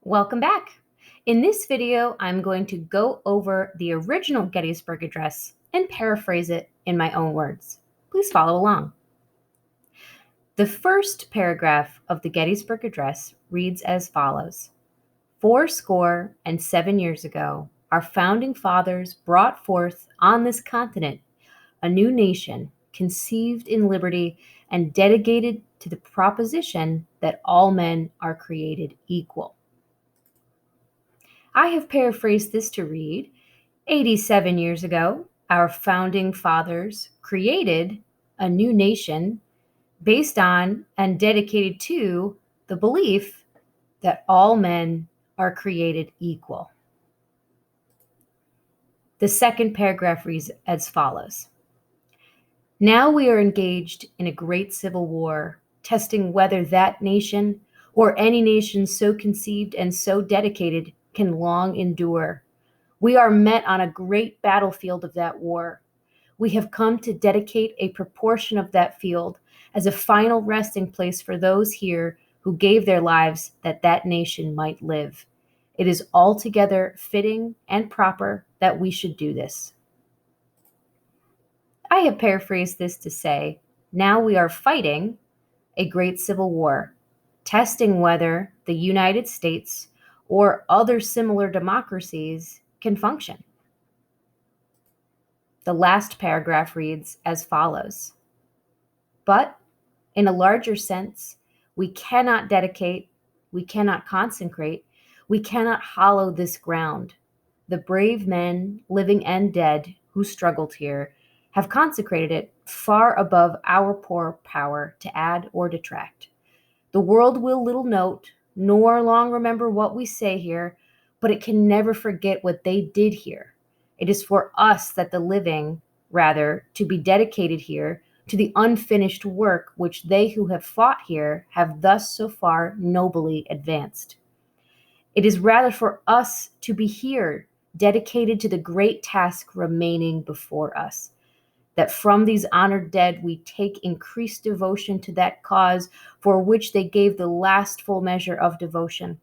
Welcome back. In this video, I'm going to go over the original Gettysburg Address and paraphrase it in my own words. Please follow along. The first paragraph of the Gettysburg Address reads as follows. 77 years ago, our founding fathers brought forth on this continent a new nation conceived in liberty and dedicated to the proposition that all men are created equal. I have paraphrased this to read 87 years ago, our founding fathers created a new nation based on and dedicated to the belief that all men are created equal. The second paragraph reads as follows. Now we are engaged in a great civil war, testing whether that nation or any nation so conceived and so dedicated can long endure. We are met on a great battlefield of that war. We have come to dedicate a proportion of that field as a final resting place for those here who gave their lives that that nation might live. It is altogether fitting and proper that we should do this. I have paraphrased this to say, now we are fighting a great civil war, testing whether the United States or other similar democracies can function. The last paragraph reads as follows. But in a larger sense, we cannot dedicate, we cannot consecrate, we cannot hallow this ground. The brave men, living and dead, who struggled here, have consecrated it far above our poor power to add or detract. The world will little note, nor long remember what we say here, but it can never forget what they did here. It is for us that the living, rather, to be dedicated here to the unfinished work which they who have fought here have thus so far nobly advanced. It is rather for us to be here, dedicated to the great task remaining before us, that from these honored dead we take increased devotion to that cause for which they gave the last full measure of devotion,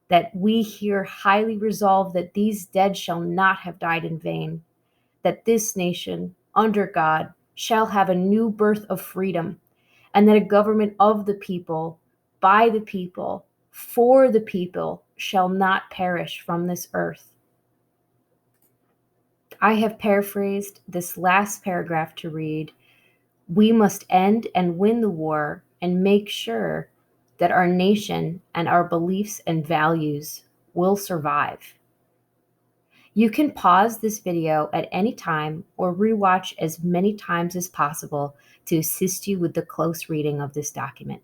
that we here highly resolve that these dead shall not have died in vain, that this nation, under God, shall have a new birth of freedom, and that a government of the people, by the people, for the people, shall not perish from this earth. I have paraphrased this last paragraph to read, we must end and win the war and make sure that our nation and our beliefs and values will survive. You can pause this video at any time or rewatch as many times as possible to assist you with the close reading of this document.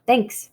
Thanks.